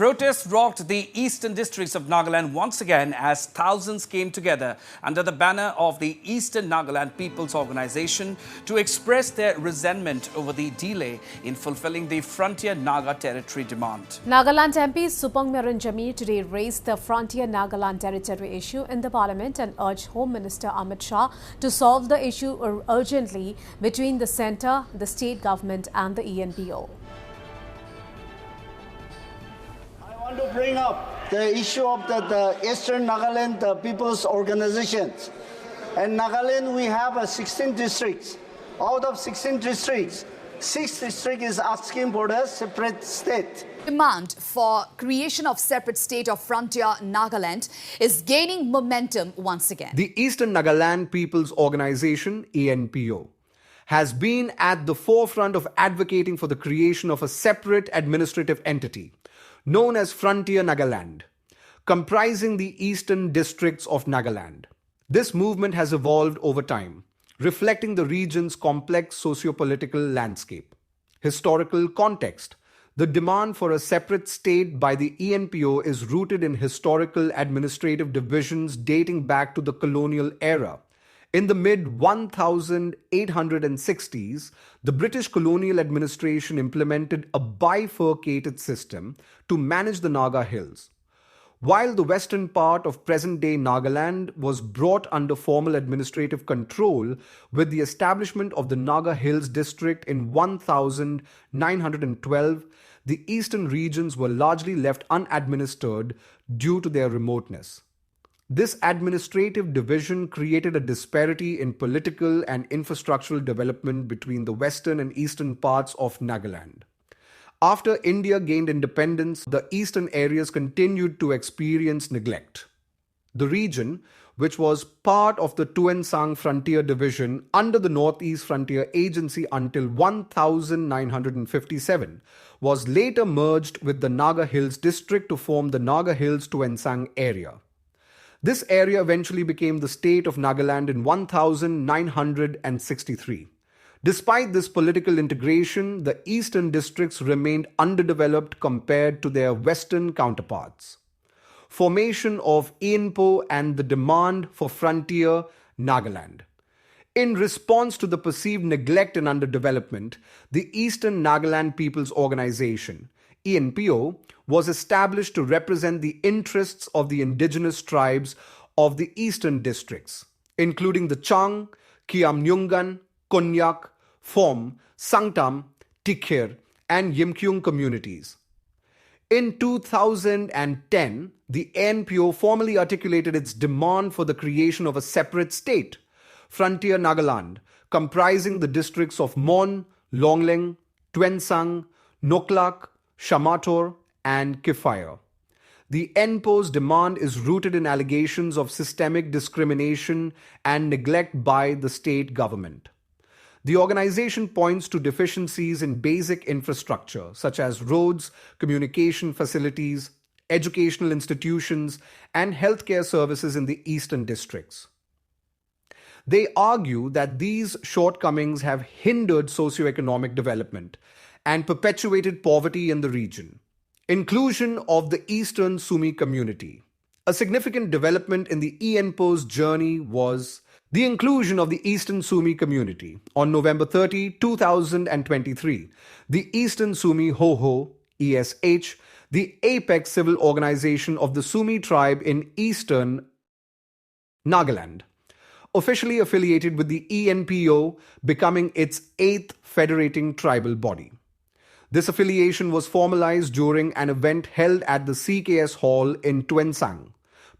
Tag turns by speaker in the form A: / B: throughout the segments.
A: Protests rocked the eastern districts of Nagaland once again as thousands came together under the banner of the Eastern Nagaland People's Organization to express their resentment over the delay in fulfilling the Frontier Naga Territory demand.
B: Nagaland MP Supang Meranjami today raised the Frontier Nagaland Territory issue in the Parliament and urged Home Minister Amit Shah to solve the issue urgently between the centre, the state government and the ENPO.
C: I want to bring up the issue of the Eastern Nagaland People's Organizations. In Nagaland, we have 16 districts. Out of 16 districts, 6 districts is asking for a separate state.
D: Demand for creation of separate state of Frontier Nagaland is gaining momentum once again.
E: The Eastern Nagaland People's Organization, ENPO, has been at the forefront of advocating for the creation of a separate administrative entity known as Frontier Nagaland, comprising the eastern districts of Nagaland. This movement has evolved over time, reflecting the region's complex socio-political landscape. Historical context. The demand for a separate state by the ENPO is rooted in historical administrative divisions dating back to the colonial era. In the mid-1860s, the British colonial administration implemented a bifurcated system to manage the Naga Hills. While the western part of present-day Nagaland was brought under formal administrative control with the establishment of the Naga Hills district in 1912, the eastern regions were largely left unadministered due to their remoteness. This administrative division created a disparity in political and infrastructural development between the western and eastern parts of Nagaland. After India gained independence, the eastern areas continued to experience neglect. The region, which was part of the Tuan Sang Frontier Division under the Northeast Frontier Agency until 1957, was later merged with the Naga Hills district to form the Naga Hills Tuan Sang area. This area eventually became the state of Nagaland in 1963. Despite this political integration, the eastern districts remained underdeveloped compared to their western counterparts. Formation of ENPO and the demand for Frontier Nagaland. In response to the perceived neglect and underdevelopment, the Eastern Nagaland People's Organization, ENPO, was established to represent the interests of the indigenous tribes of the eastern districts, including the Chang, Kiamnyungan, Konyak, Phom, Sangtam, Tikher, and Yimkyung communities. In 2010, the ENPO formally articulated its demand for the creation of a separate state, Frontier Nagaland, comprising the districts of Mon, Longling, Tuan Sang, Noklak, Shamator, and Kifire. The ENPO's demand is rooted in allegations of systemic discrimination and neglect by the state government. The organization points to deficiencies in basic infrastructure such as roads, communication facilities, educational institutions, and healthcare services in the eastern districts. They argue that these shortcomings have hindered socioeconomic development and perpetuated poverty in the region. Inclusion of the Eastern Sumi community. A significant development in the ENPO's journey was the inclusion of the Eastern Sumi community. On November 30, 2023, the Eastern Sumi Hoho, ESH, the apex civil organization of the Sumi tribe in Eastern Nagaland, officially affiliated with the ENPO, becoming its 8th federating tribal body. This affiliation was formalized during an event held at the CKS Hall in Tuan Sang.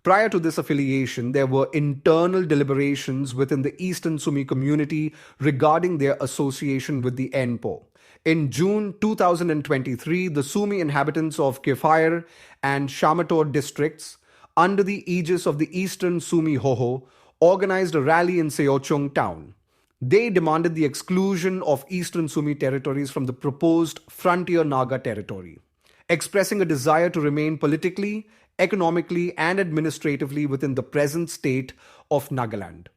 E: Prior to this affiliation, there were internal deliberations within the Eastern Sumi community regarding their association with the ENPO. In June 2023, the Sumi inhabitants of Kifire and Shamator districts, under the aegis of the Eastern Sumi Hoho, organized a rally in Seochung town. They demanded the exclusion of Eastern Sumi territories from the proposed Frontier Naga Territory, expressing a desire to remain politically, economically, and administratively within the present state of Nagaland.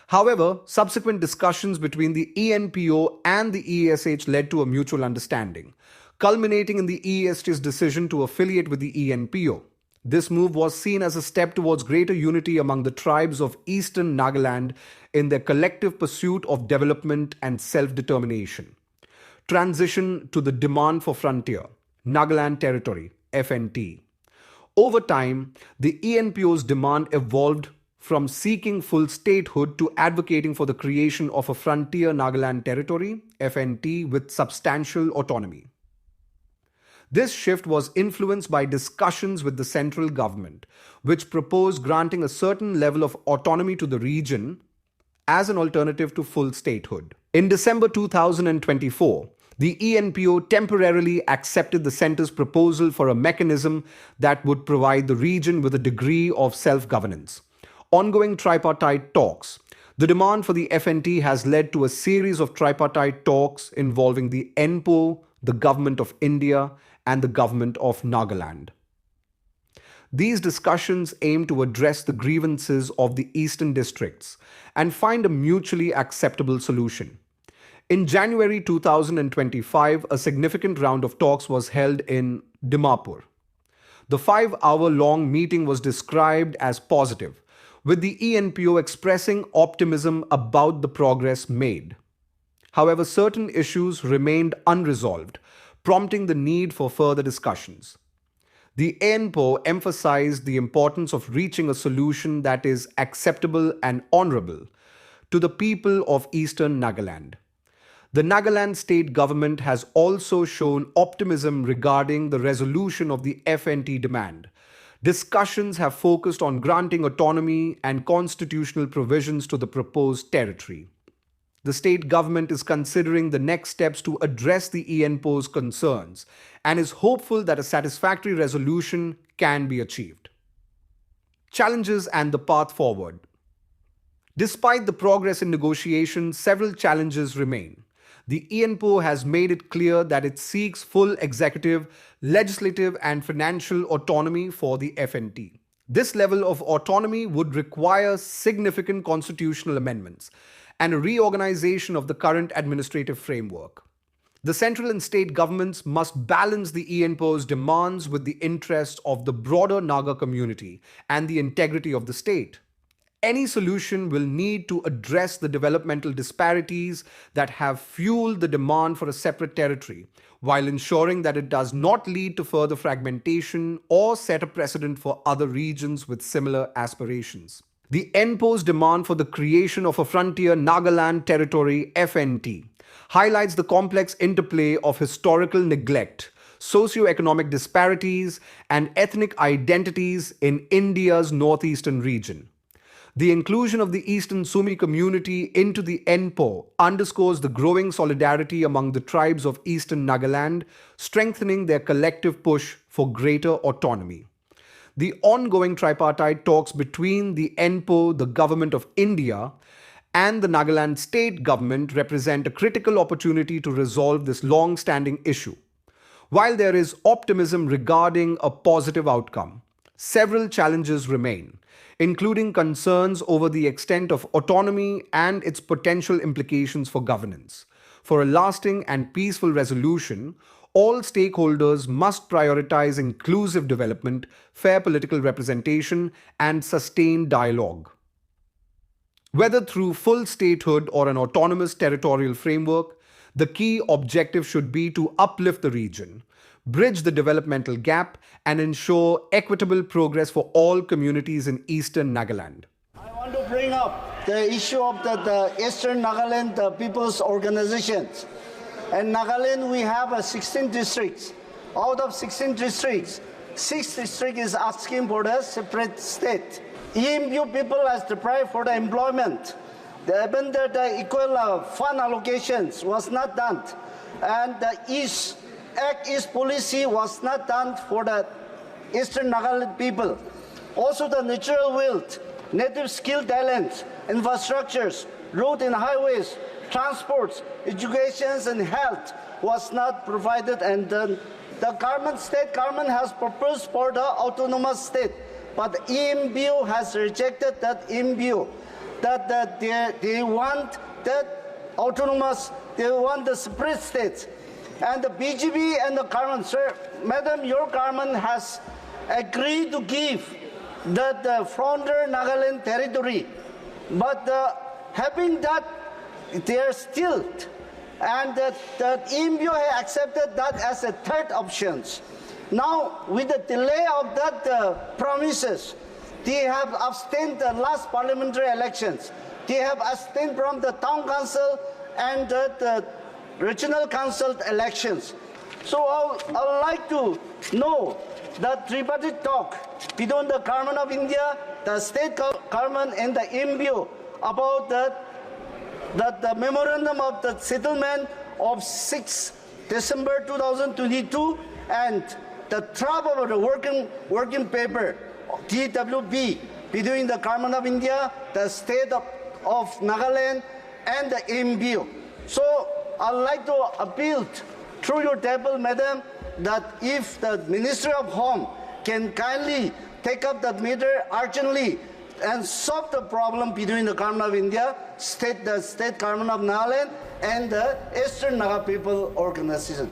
E: However, subsequent discussions between the ENPO and the ESH led to a mutual understanding, culminating in the EST's decision to affiliate with the ENPO. This move was seen as a step towards greater unity among the tribes of Eastern Nagaland in their collective pursuit of development and self-determination. Transition to the demand for Frontier Nagaland Territory, FNT. Over time, the ENPO's demand evolved from seeking full statehood to advocating for the creation of a Frontier Nagaland Territory, FNT, with substantial autonomy. This shift was influenced by discussions with the central government, which proposed granting a certain level of autonomy to the region as an alternative to full statehood. In December 2024, the ENPO temporarily accepted the centre's proposal for a mechanism that would provide the region with a degree of self-governance. Ongoing tripartite talks. The demand for the FNT has led to a series of tripartite talks involving the ENPO, the Government of India, and the Government of Nagaland. These discussions aim to address the grievances of the eastern districts and find a mutually acceptable solution. In January 2025, a significant round of talks was held in Dimapur. The 5-hour-long meeting was described as positive, with the ENPO expressing optimism about the progress made. However, certain issues remained unresolved, prompting the need for further discussions. The ENPO emphasized the importance of reaching a solution that is acceptable and honorable to the people of Eastern Nagaland. The Nagaland state government has also shown optimism regarding the resolution of the FNT demand. Discussions have focused on granting autonomy and constitutional provisions to the proposed territory. The state government is considering the next steps to address the ENPO's concerns and is hopeful that a satisfactory resolution can be achieved. Challenges and the path forward. Despite the progress in negotiations, several challenges remain. The ENPO has made it clear that it seeks full executive, legislative, and financial autonomy for the FNT. This level of autonomy would require significant constitutional amendments and a reorganization of the current administrative framework. The central and state governments must balance the ENPO's demands with the interests of the broader Naga community and the integrity of the state. Any solution will need to address the developmental disparities that have fueled the demand for a separate territory, while ensuring that it does not lead to further fragmentation or set a precedent for other regions with similar aspirations. The ENPO's demand for the creation of a Frontier Nagaland Territory, FNT, highlights the complex interplay of historical neglect, socio-economic disparities, and ethnic identities in India's northeastern region. The inclusion of the Eastern Sumi community into the ENPO underscores the growing solidarity among the tribes of Eastern Nagaland, strengthening their collective push for greater autonomy. The ongoing tripartite talks between the ENPO, the Government of India, and the Nagaland state government represent a critical opportunity to resolve this long-standing issue. While there is optimism regarding a positive outcome, several challenges remain, including concerns over the extent of autonomy and its potential implications for governance. For a lasting and peaceful resolution, all stakeholders must prioritize inclusive development, fair political representation, and sustained dialogue. Whether through full statehood or an autonomous territorial framework, the key objective should be to uplift the region, bridge the developmental gap, and ensure equitable progress for all communities in Eastern Nagaland.
C: I want to bring up the issue of the Eastern Nagaland People's Organizations. In Nagaland, we have 16 districts. Out of 16 districts, 6 districts is asking for a separate state. ENPO people has deprived for the employment. Even the equal fund allocations was not done. And the East policy was not done for the Eastern Nagaland people. Also the natural wealth, native skill talents, infrastructures, road and highways, transports, education and health was not provided, and the state government has proposed for the autonomous state, but ENPO has rejected that ENPO, that they want that autonomous, they want the separate states. And the BGP and the government, sir, madam, your government has agreed to give the Frontier Nagaland Territory, but having that, they are still, and the ENPO has accepted that as a third option. Now, with the delay of that promises, they have abstained the last parliamentary elections. They have abstained from the town council and the regional council elections. So I would like to know that tripartite talk between the government of India, the state government and the ENPO about the memorandum of the settlement of 6 December 2022 and the draft of the working paper, TWP, between the government of India, the state of Nagaland and the ENPO. So I'd like to appeal through your table, madam, that if the Ministry of Home can kindly take up that matter urgently and solve the problem between the government of India, the state government of Nagaland, and the Eastern Naga People Organization.